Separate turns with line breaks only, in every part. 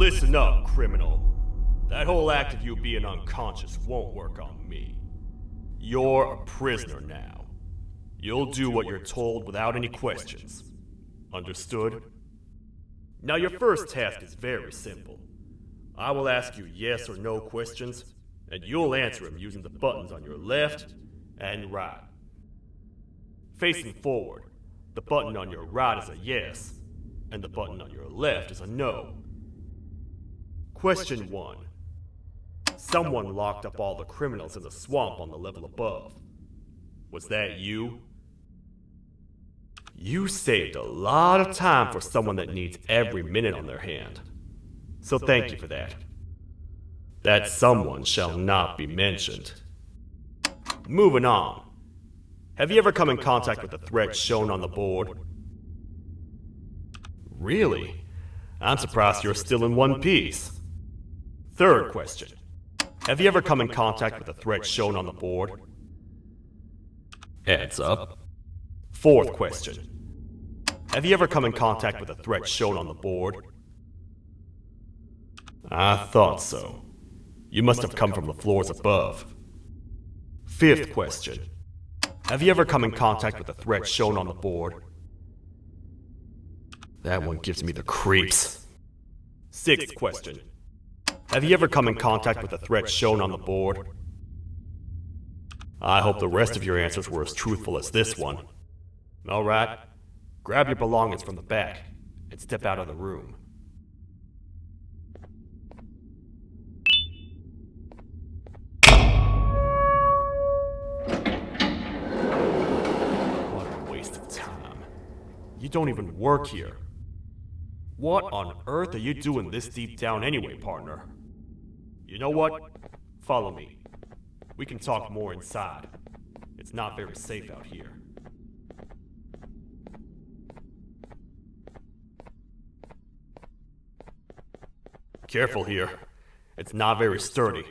Listen up, criminal. That whole act of you being unconscious won't work on me. You're a prisoner now. You'll do what you're told without any questions. Understood? Now your first task is very simple. I will ask you yes or no questions, and you'll answer them using the buttons on your left and right. Facing forward, the button on your right is a yes, and the button on your left is a no. Question 1. Someone locked up all the criminals in the swamp on the level above. Was that you? You saved a lot of time for someone that needs every minute on their hand. So thank you for that. That someone shall not be mentioned. Moving on. Have you ever come in contact with the threat shown on the board? Really? I'm surprised you're still in one piece. Third question. Have you ever come in contact with the threat shown on the board? Heads up. Fourth question. Have you ever come in contact with the threat shown on the board? I thought so. You must have come from the floors above. Fifth question. Have you ever come in contact with the threat shown on the board? That one gives me the creeps. Sixth question. Have you ever come in contact with the threat shown on the board? I hope the rest of your answers were as truthful as this one. Alright, grab your belongings from the back and step out of the room. What a waste of time. You don't even work here. What on earth are you doing this deep down anyway, partner? You know what? Follow me. We can talk more inside. It's not very safe out here. Careful here. It's not very sturdy.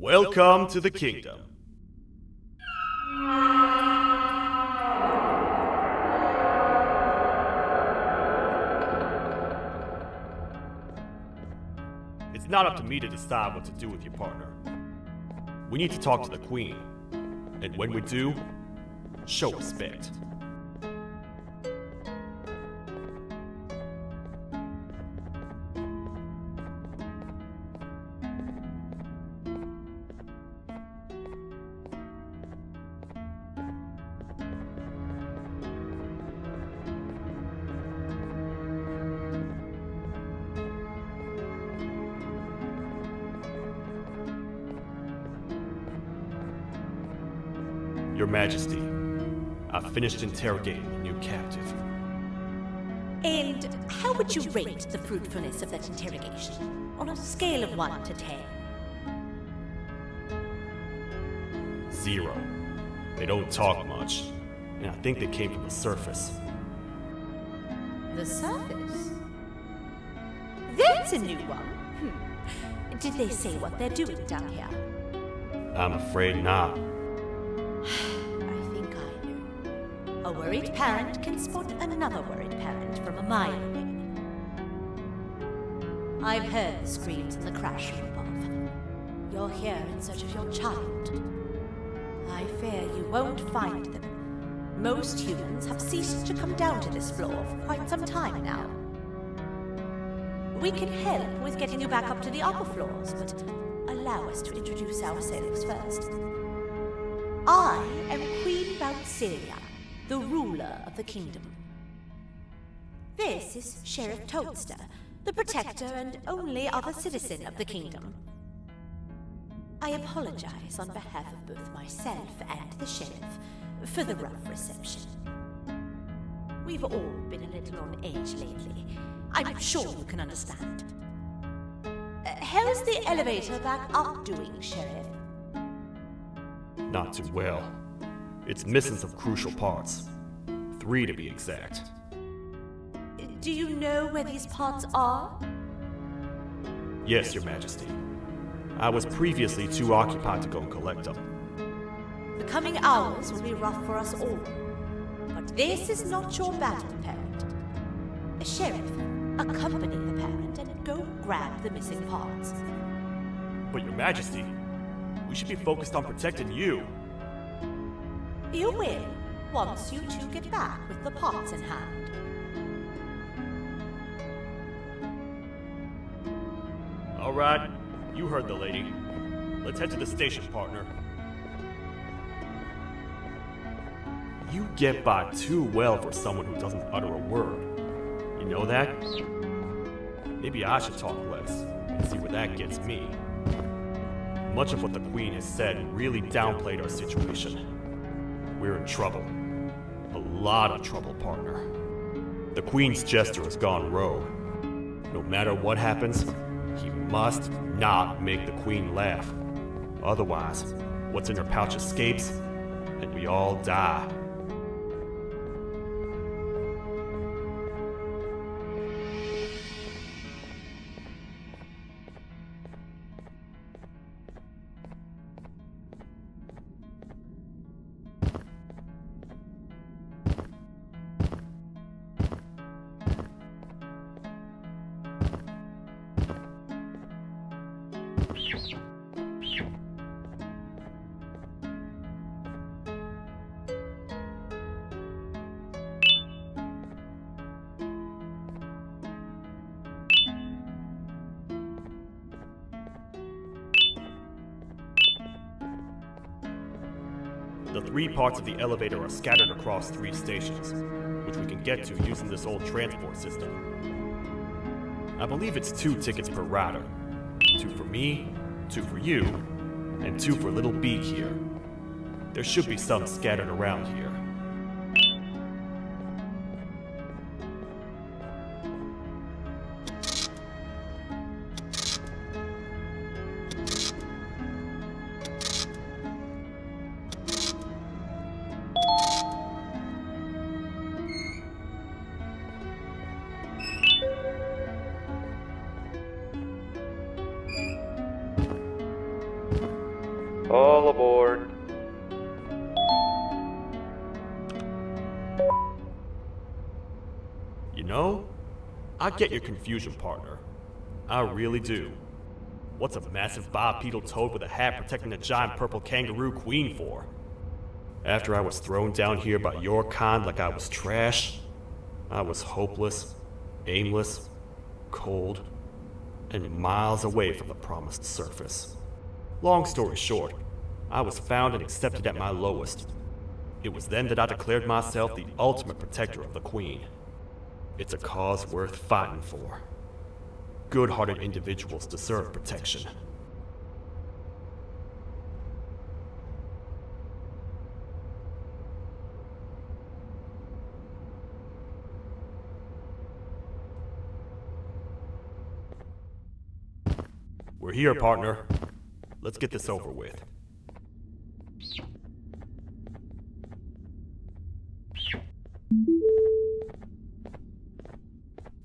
Welcome to the kingdom. It's not up to me to decide what to do with your partner. We need to talk to the queen. And when we do, show respect. Your Majesty, I've finished interrogating the new captive.
And how would you rate the fruitfulness of that interrogation, on a scale of 1 to 10?
0. They don't talk much, and I think they came from the surface.
The surface? That's a new one. Did they say what they're doing down here?
I'm afraid not.
I think I know. A worried parent can spot another worried parent from a mile away. I've heard the screams in the crash room above. You're here in search of your child. I fear you won't find them. Most humans have ceased to come down to this floor for quite some time now. We can help with getting you back up to the upper floors, but allow us to introduce ourselves first. I am Queen Boutsilia, the ruler of the kingdom. This is Sheriff Toadster, the protector and only other citizen of the kingdom. I apologize on behalf of both myself and the sheriff for the rough reception. We've all been a little on edge lately. I'm sure you can understand. How's the elevator back up doing, Sheriff?
Not too well. It's missing some crucial parts. 3 to be exact.
Do you know where these parts are?
Yes, Your Majesty. I was previously too occupied to go and collect them.
The coming hours will be rough for us all. But this is not your battle, Parent. Sheriff, accompany the Parent and go grab the missing parts.
But Your Majesty, we should be focused on protecting you.
You will, once you two get back with the parts in hand.
All right, you heard the lady. Let's head to the station, partner. You get by too well for someone who doesn't utter a word. You know that? Maybe I should talk less and see where that gets me. Much of what the Queen has said really downplayed our situation. We're in trouble. A lot of trouble, partner. The Queen's jester has gone rogue. No matter what happens, he must not make the Queen laugh. Otherwise, what's in her pouch escapes, and we all die. The 3 parts of the elevator are scattered across 3 stations, which we can get to using this old transport system. I believe it's 2 tickets per rider. 2 for me, 2 for you, and 2 for Little Beak here. There should be some scattered around here.
All aboard.
You know, I get your confusion, partner. I really do. What's a massive bipedal toad with a hat protecting a giant purple kangaroo queen for? After I was thrown down here by your kind like I was trash, I was hopeless, aimless, cold, and miles away from the promised surface. Long story short, I was found and accepted at my lowest. It was then that I declared myself the ultimate protector of the Queen. It's a cause worth fighting for. Good-hearted individuals deserve protection. We're here, partner. Let's get this over with.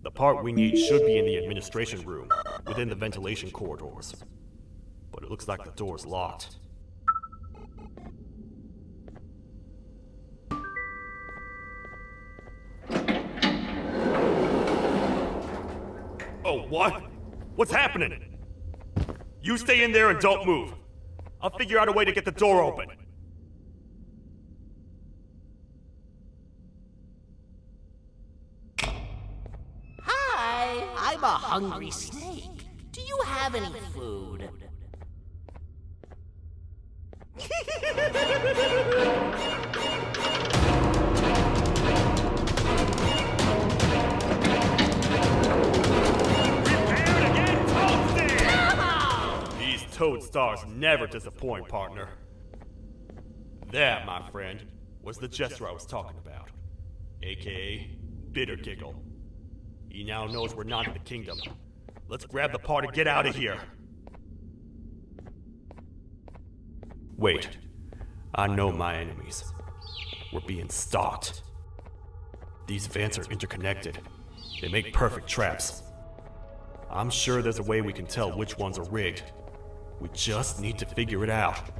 The part we need should be in the administration room, within the ventilation corridors. But it looks like the door's locked. Oh, what? What's happening? You stay in there and don't move. I'll figure out a way to get the door open.
Hi, I'm a hungry snake. Do you have any food?
Toad stars never disappoint, partner. That, my friend, was the jester I was talking about, aka Bitter Giggle. He now knows we're not in the kingdom. Let's grab the part and get out of here. Wait, I know my enemies. We're being stalked. These vents are interconnected. They make perfect traps. I'm sure there's a way we can tell which ones are rigged. We just need to figure it out.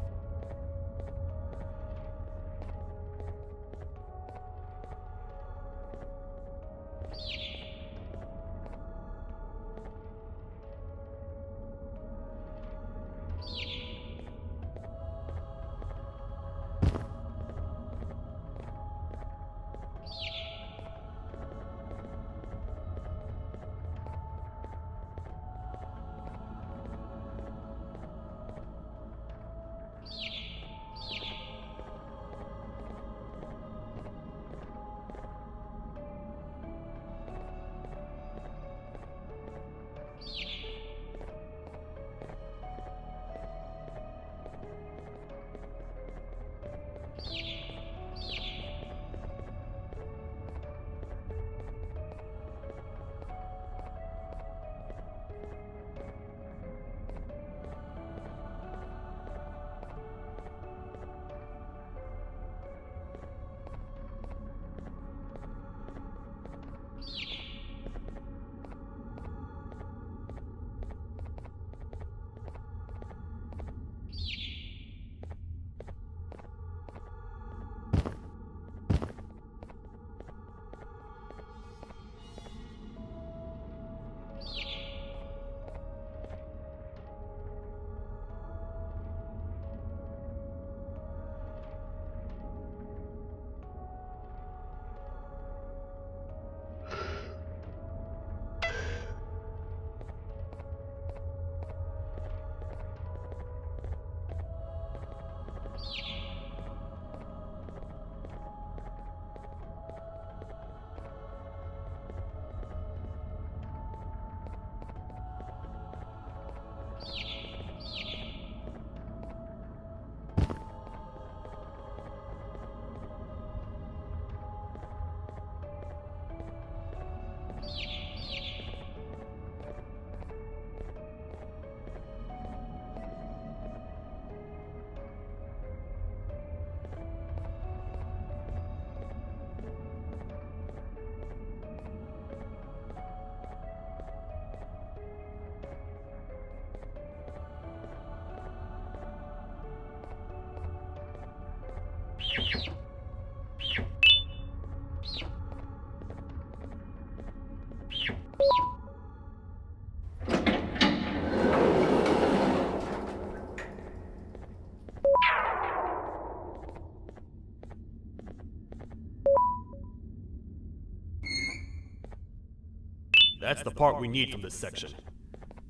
That's the part we need from this section.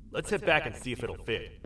Let's head back and see if it'll fit.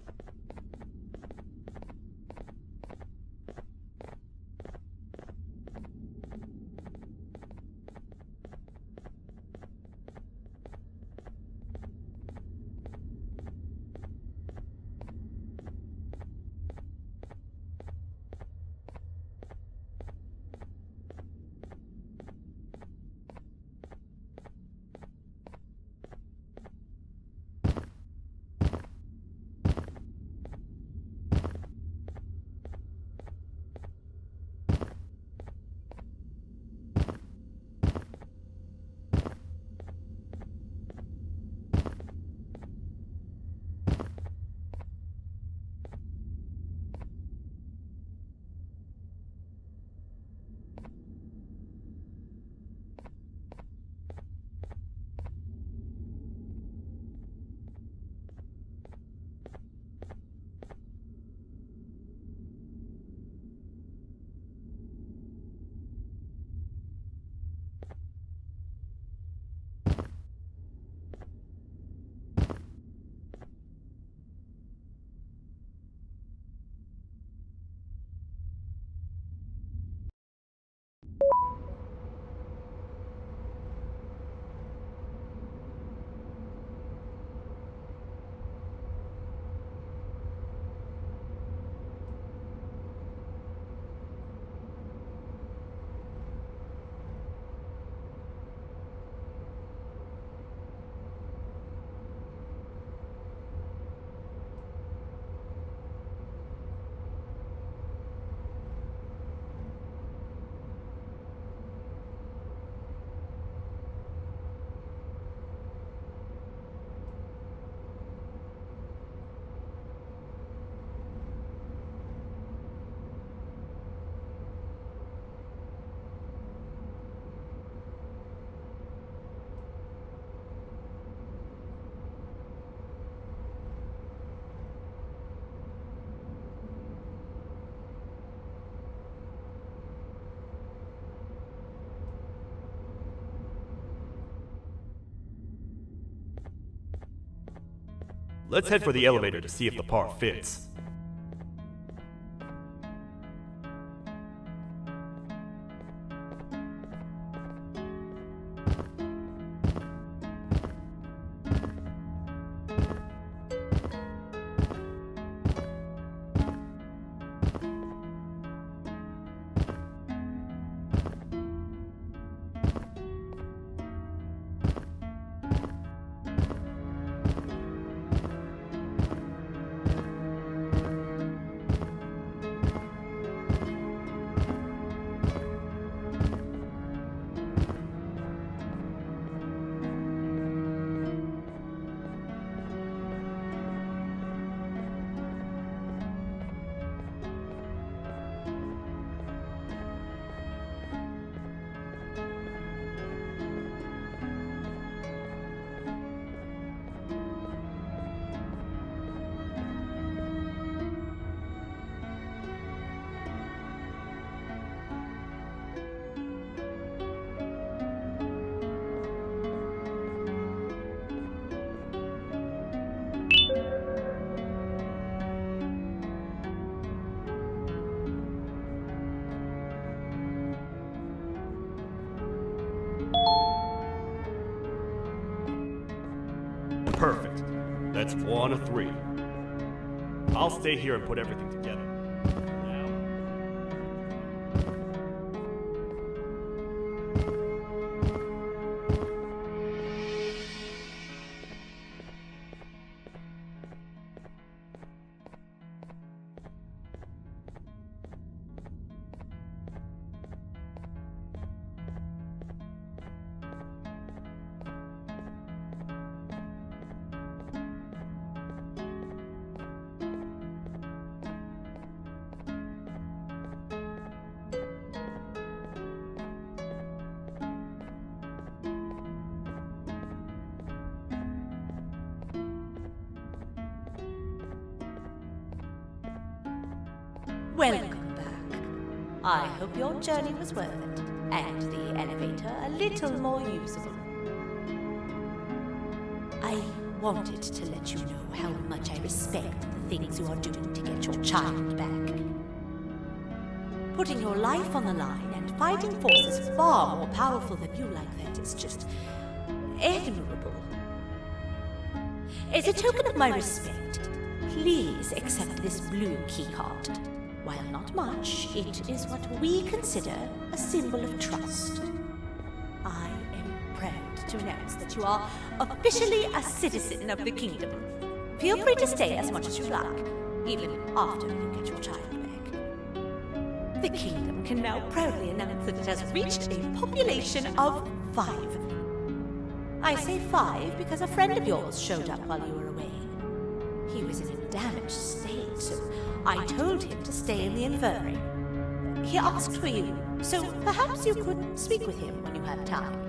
Let's head for the elevator to see if the part fits. Perfect. That's 1 of 3. I'll stay here and put everything together. Now...
Welcome back. I hope your journey was worth it, and the elevator a little more usable. I wanted to let you know how much I respect the things you are doing to get your child back. Putting your life on the line and fighting forces far more powerful than you like that is just admirable. As a token of my respect, please accept this blue keycard. While not much, it is what we consider a symbol of trust. I am proud to announce that you are officially a citizen of the kingdom. Feel free to stay as much as you like, even after you get your child back. The kingdom can now proudly announce that it has reached a population of 5. I say 5 because a friend of yours showed up while you were away. He was in a damaged state, so I told him to stay in the infirmary. He asked for you, so perhaps you could speak with him when you have time.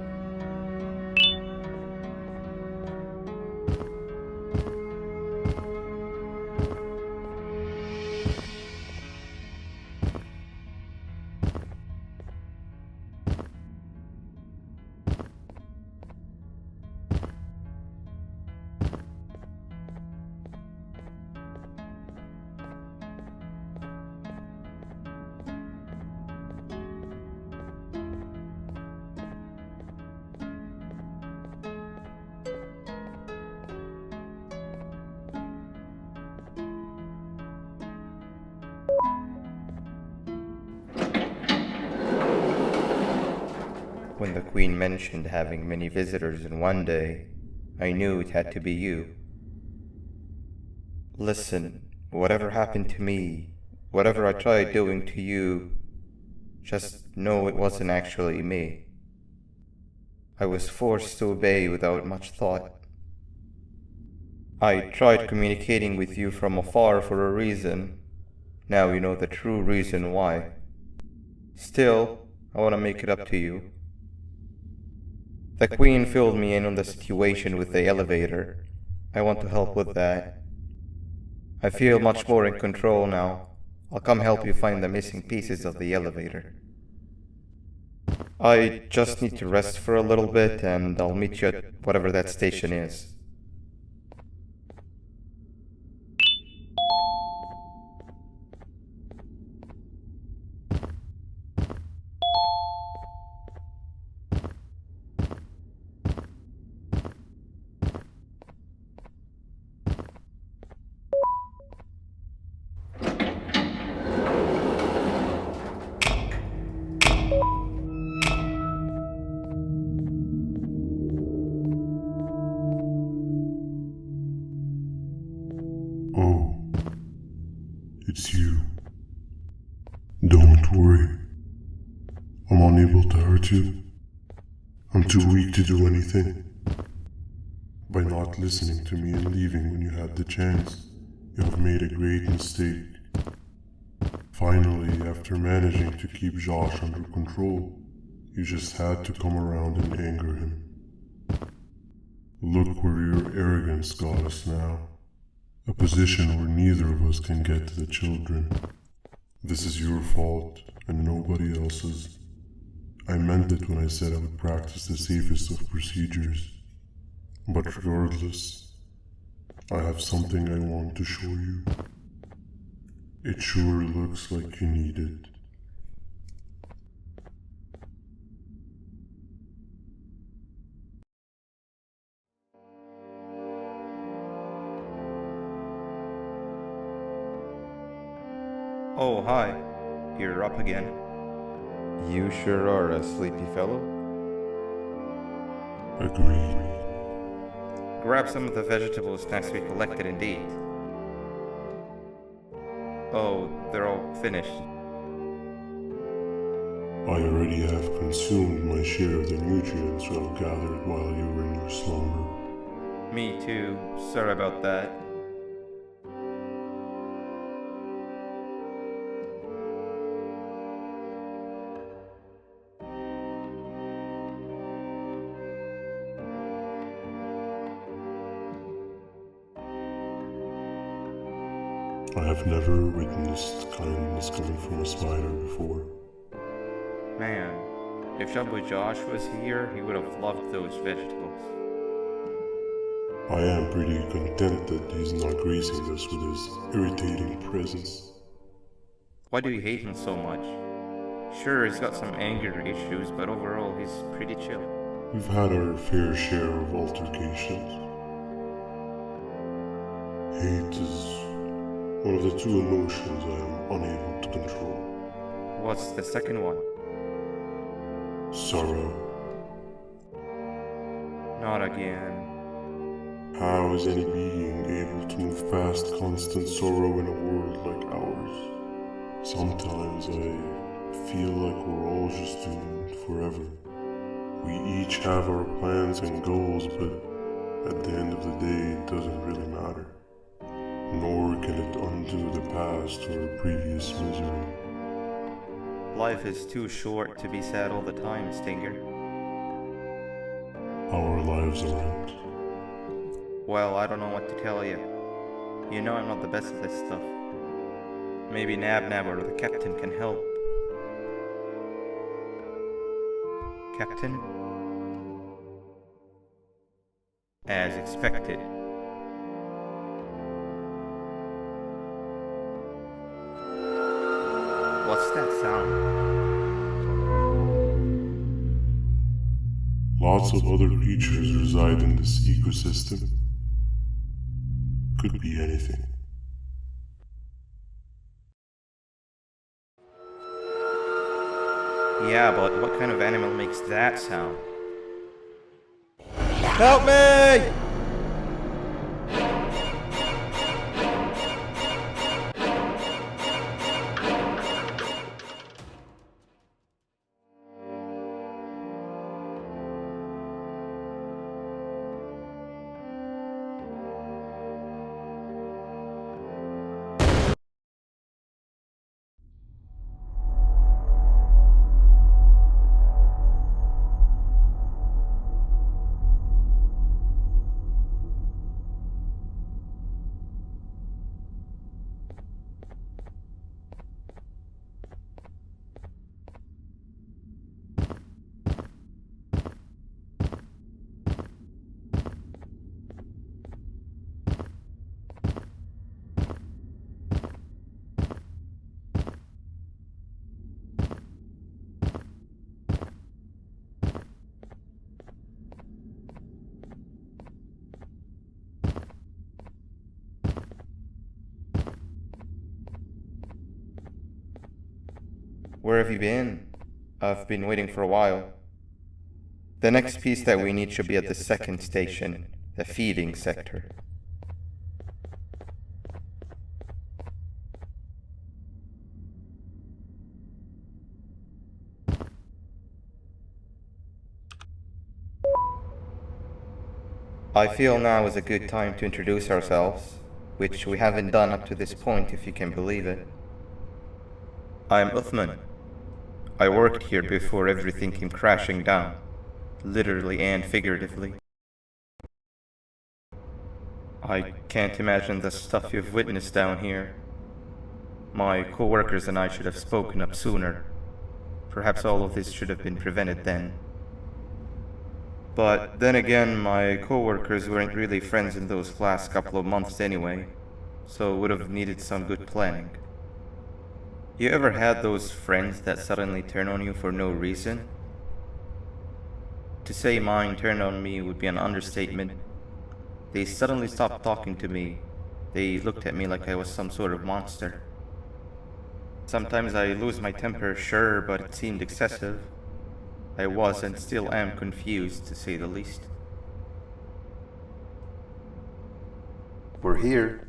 When the Queen mentioned having many visitors in one day, I knew it had to be you. Listen, whatever happened to me, whatever I tried doing to you, just know it wasn't actually me. I was forced to obey without much thought. I tried communicating with you from afar for a reason. Now you know the true reason why. Still, I want to make it up to you. The Queen filled me in on the situation with the elevator. I want to help with that. I feel much more in control now. I'll come help you find the missing pieces of the elevator. I just need to rest for a little bit and I'll meet you at whatever that station is.
Don't worry. I'm unable to hurt you. I'm too weak to do anything. By not listening to me and leaving when you had the chance, you have made a great mistake. Finally, after managing to keep Josh under control, you just had to come around and anger him. Look where your arrogance got us now. A position where neither of us can get to the children. This is your fault, and nobody else's. I meant it when I said I would practice the safest of procedures. But regardless, I have something I want to show you. It sure looks like you need it.
Oh, hi. You're up again. You sure are a sleepy fellow.
Agreed.
Grab some of the vegetables next we collected indeed. Oh, they're all finished.
I already have consumed my share of the nutrients I've gathered while you were in your slumber.
Me too. Sorry about that.
I have never witnessed kindness coming from a spider before.
Man, if Shabu Josh was here, he would have loved those vegetables.
I am pretty content that he's not gracing us with his irritating presence.
Why do you hate him so much? Sure, he's got some anger issues, but overall he's pretty chill.
We've had our fair share of altercations. Hate is one of the two emotions I am unable to control.
What's the second one?
Sorrow.
Not again.
How is any being able to move past constant sorrow in a world like ours? Sometimes I feel like we're all just doomed forever. We each have our plans and goals, but at the end of the day, it doesn't really matter. Nor can it undo the past or previous misery.
Life is too short to be sad all the time, Stinger.
Our lives aren't.
Well, I don't know what to tell you. You know I'm not the best at this stuff. Maybe Nab or the captain can help. Captain? As expected. What's that sound?
Lots of other creatures reside in this ecosystem. Could be anything.
Yeah, but what kind of animal makes that sound?
Help me!
Where have you been? I've been waiting for a while. The next piece that we need should be at the second station, the feeding sector. I feel now is a good time to introduce ourselves, which we haven't done up to this point if you can believe it. I'm Uthman. I worked here before everything came crashing down, literally and figuratively. I can't imagine the stuff you've witnessed down here. My co-workers and I should have spoken up sooner. Perhaps all of this should have been prevented then. But then again, my co-workers weren't really friends in those last couple of months anyway, so would have needed some good planning. You ever had those friends that suddenly turn on you for no reason? To say mine turned on me would be an understatement. They suddenly stopped talking to me. They looked at me like I was some sort of monster. Sometimes I lose my temper, sure, but it seemed excessive. I was and still am confused, to say the least.
We're here.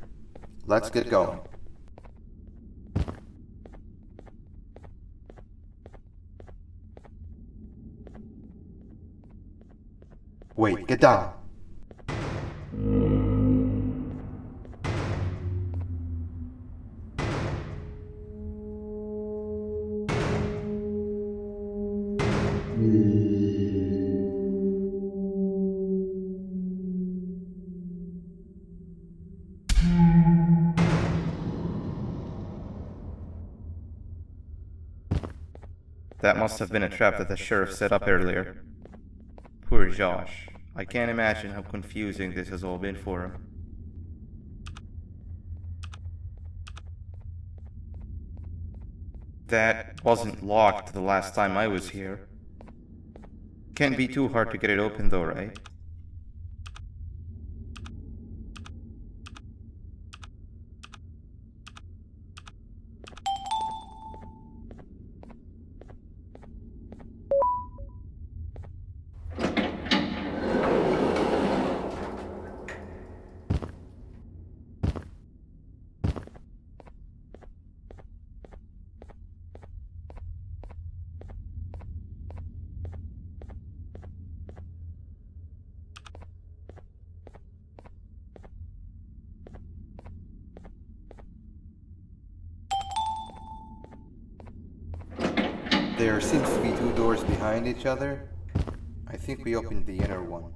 Let's get going. Wait, get down.
That must have been a trap that the sheriff set up earlier. Poor Josh. I can't imagine how confusing this has all been for him. That wasn't locked the last time I was here. Can't be too hard to get it open though, right?
There seems to be two doors behind each other. I think we opened the inner one.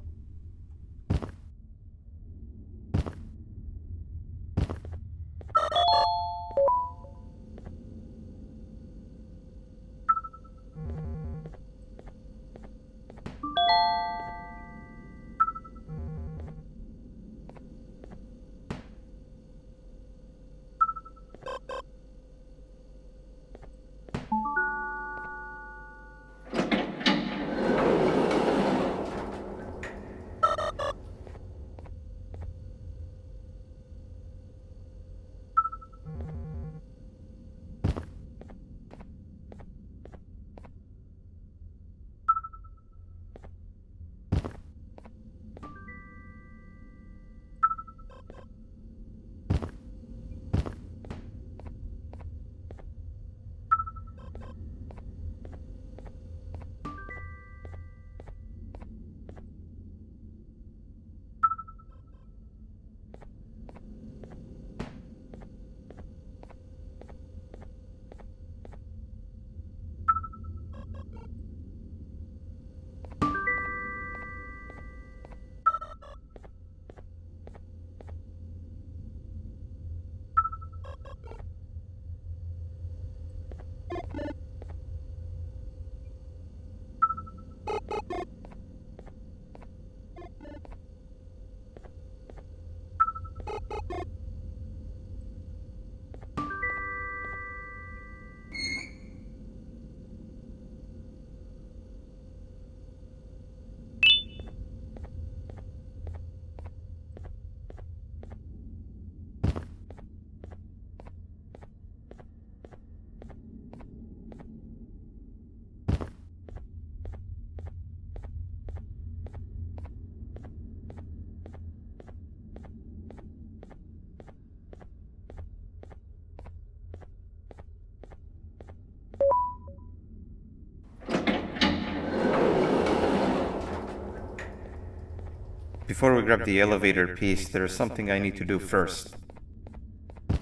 Before we grab the elevator piece, there is something I need to do first.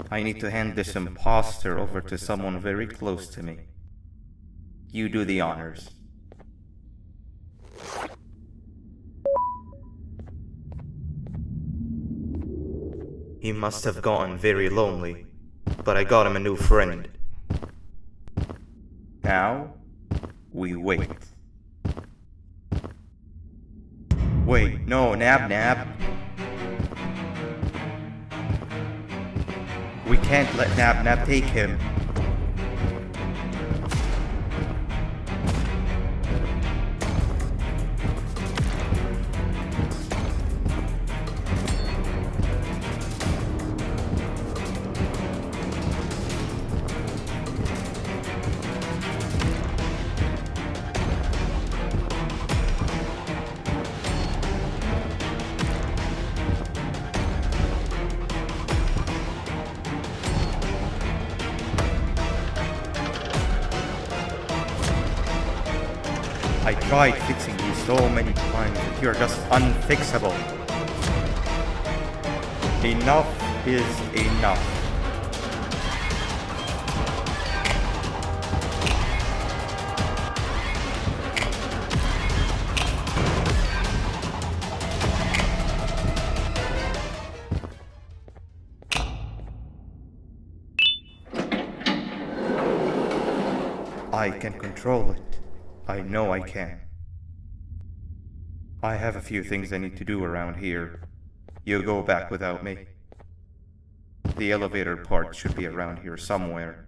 I need to hand this imposter over to someone very close to me. You do the honors. He must have gotten very lonely, but I got him a new friend. Now, we wait. Wait, no, Nab. We can't let Nab take him. I tried fixing you so many times, but you're just unfixable. Enough is enough. I can control it. I know I can. I have a few things I need to do around here. You go back without me. The elevator part should be around here somewhere.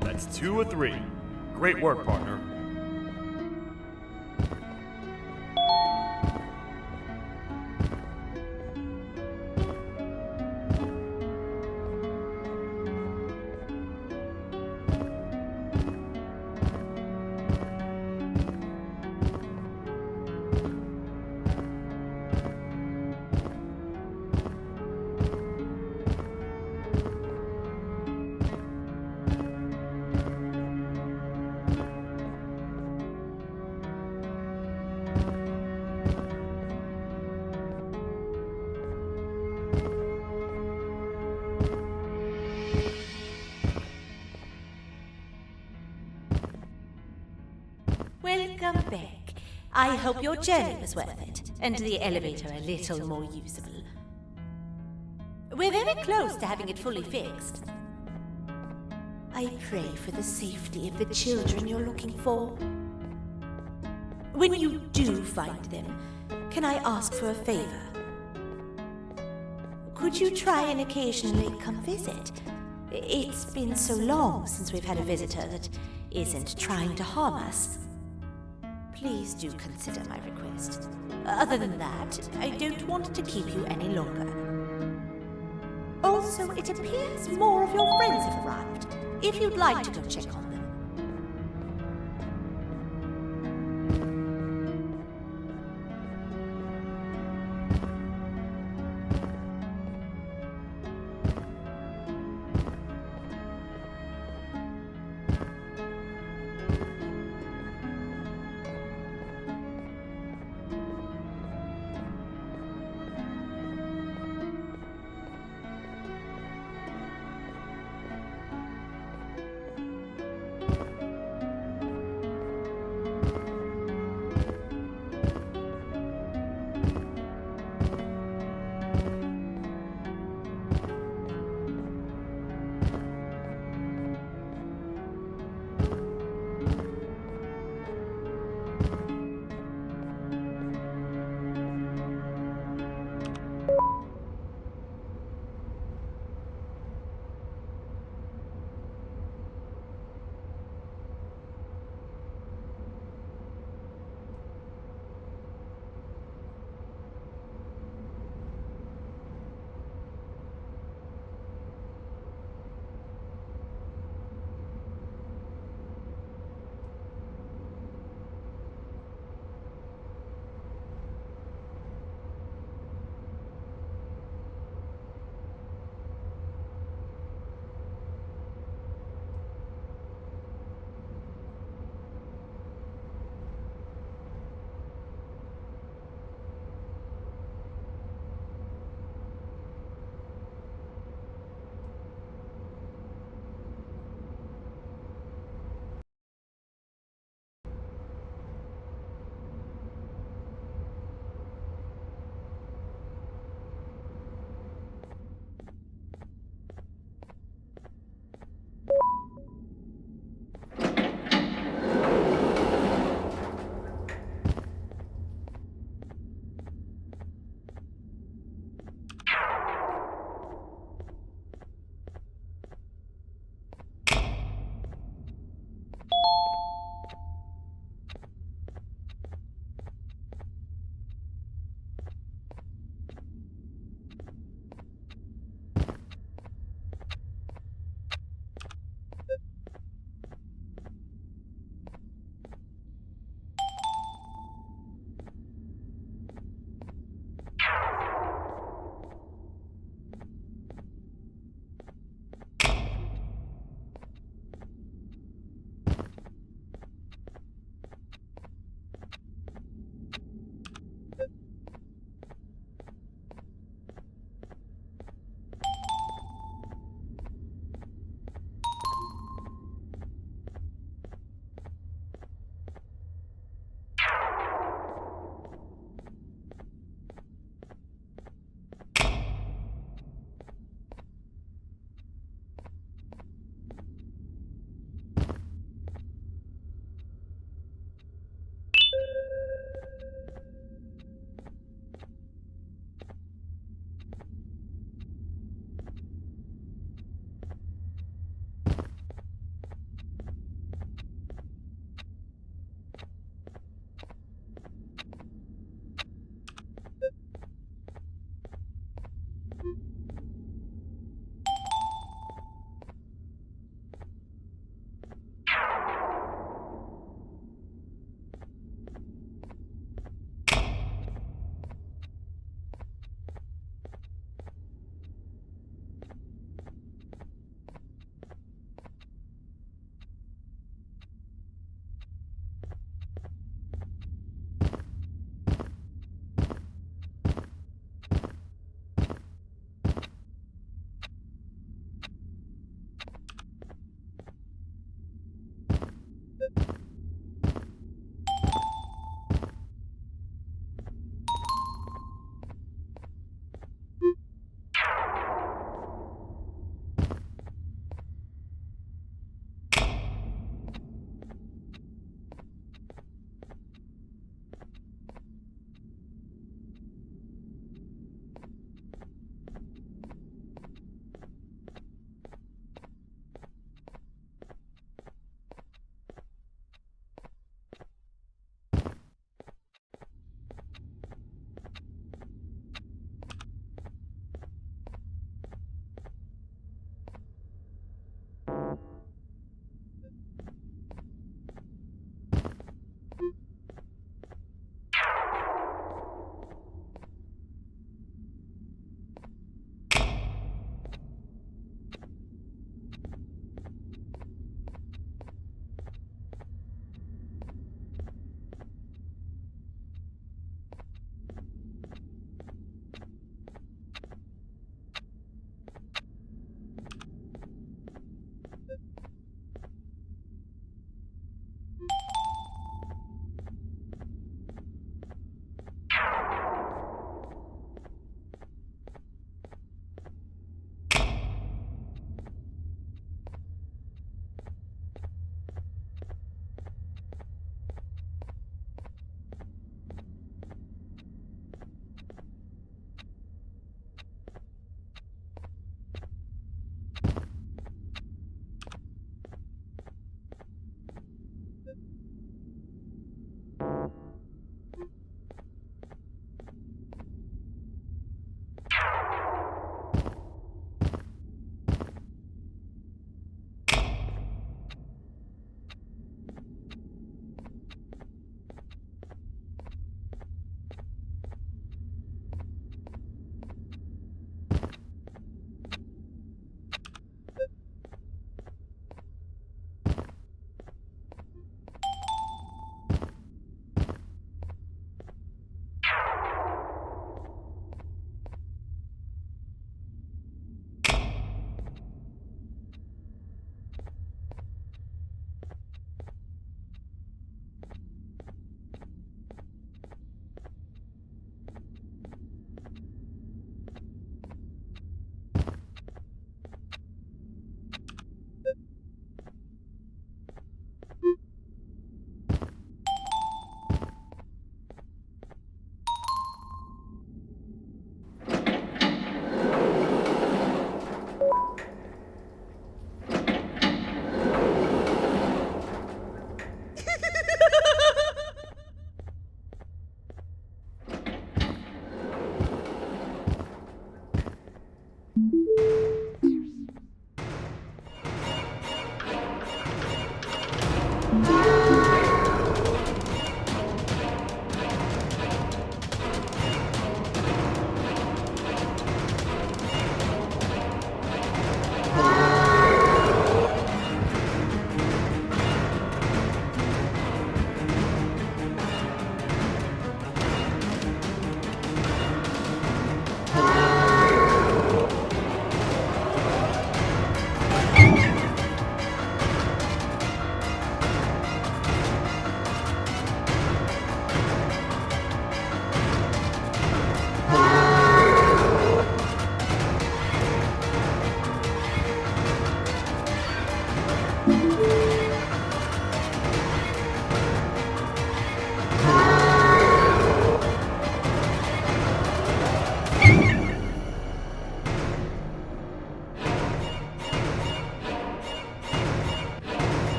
That's 2 of 3. Great work, partner.
Welcome back. I hope your journey was worth it, and the elevator a little more usable. We're very close to having it fully fixed. I pray for the safety of the children you're looking for. When you do find them, can I ask for a favor? Could you try and occasionally come visit? It's been so long since we've had a visitor that isn't trying to harm us. Please do consider my request. Other than that, I don't want to keep you any longer. Also, it appears more of your friends have arrived. If you'd like to go check on them.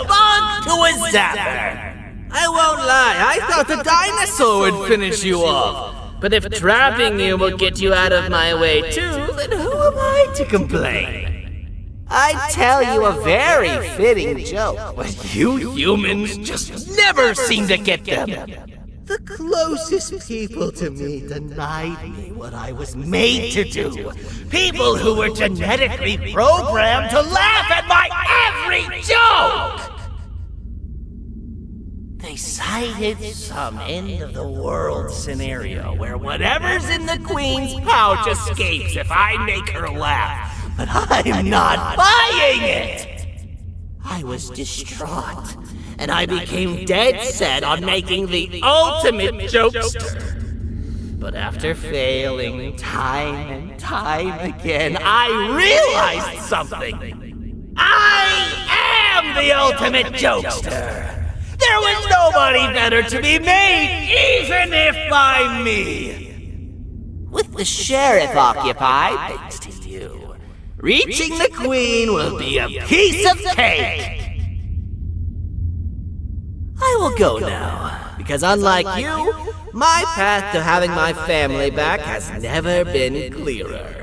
bonk to a zapper. I won't lie, I thought the dinosaur would finish you off. But if trapping you will get you out of my way too, then who am I to complain? I'd tell you a very fitting joke, but you humans just never seem to get them. The closest people to me denied me what I was made to do. People who were genetically programmed to laugh at my every joke! They cited some end-of-the-world scenario where whatever's in the Queen's pouch escapes if I make her laugh. But I'm not buying it! I was distraught, and I became dead set on making the ultimate jokester. But after failing time and time again, I realized something. I am the ultimate jokester! There was nobody better to be made, even if by me! With the sheriff occupied, thanks to you, reaching the Queen will be a piece of cake! I will go now, because unlike you, my path to having my family back has never been clearer.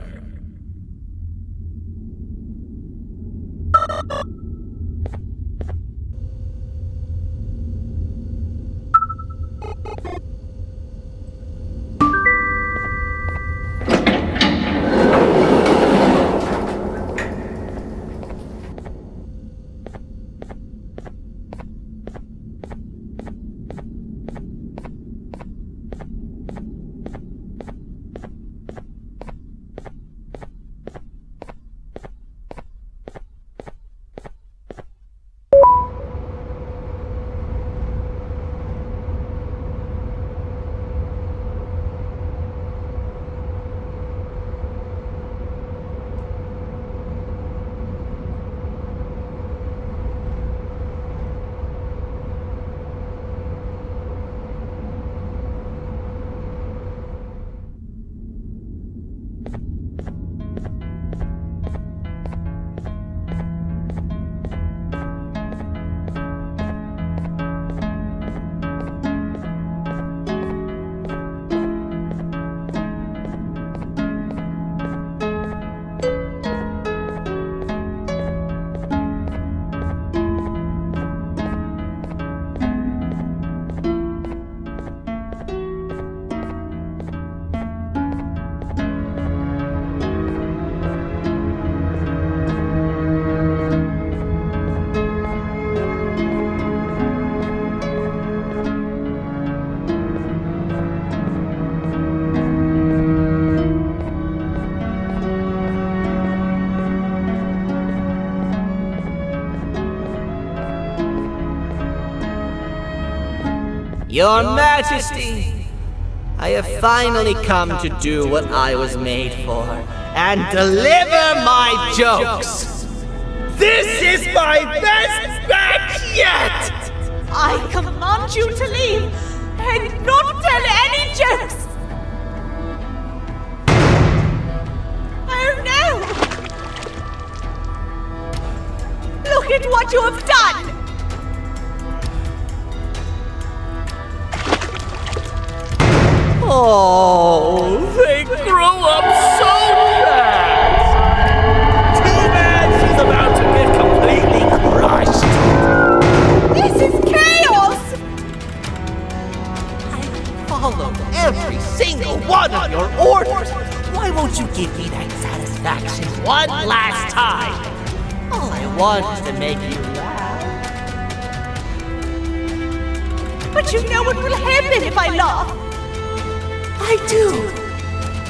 Your Majesty, I have finally come to do what I was made for, and deliver my jokes! This is my best batch yet!
I command you to leave and not tell any jokes! Oh no! Look at what you have done!
Oh, they grow up so fast! Too bad she's about to get completely crushed!
This is chaos!
I followed every single one of your orders! Why won't you give me that satisfaction one last time? All I want is to make you laugh.
But you know what will happen if I laugh!
I do.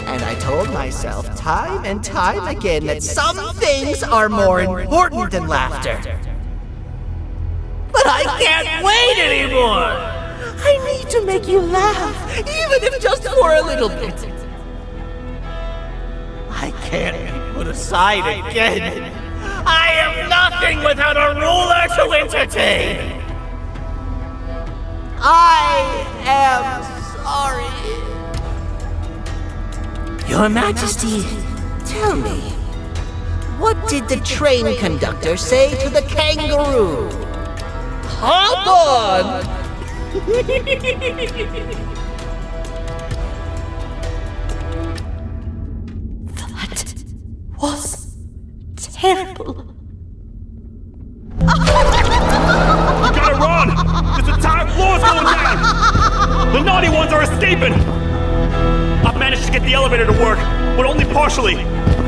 And I told myself time and time again that some things are more important than laughter. But I can't wait anymore! I need to make you laugh, even if just for a little bit. I can't be put aside again. I am nothing without a ruler to entertain. I am sorry. Your Majesty, tell me, what did the train conductor say to the kangaroo? banban!
That was terrible.
Gotta run! This entire floor's going down! The naughty ones are escaping! I've managed to get the elevator to work, but only partially.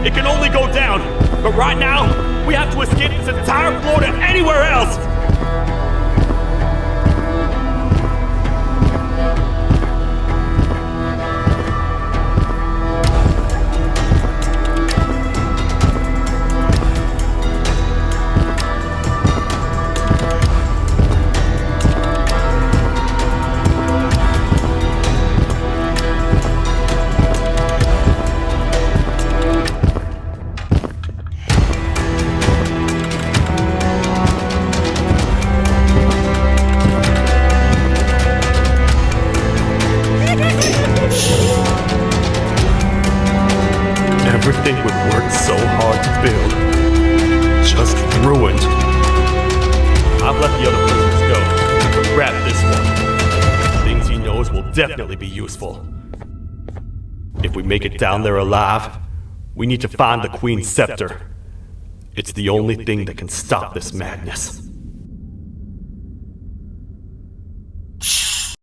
It can only go down. But right now, we have to escape this entire floor to anywhere else! Everything we worked so hard to build, just ruined. I've let the other prisoners go, but grab this one. Things he knows will definitely be useful. If we make it down there alive, we need to find the Queen's scepter. It's the only thing that can stop this madness.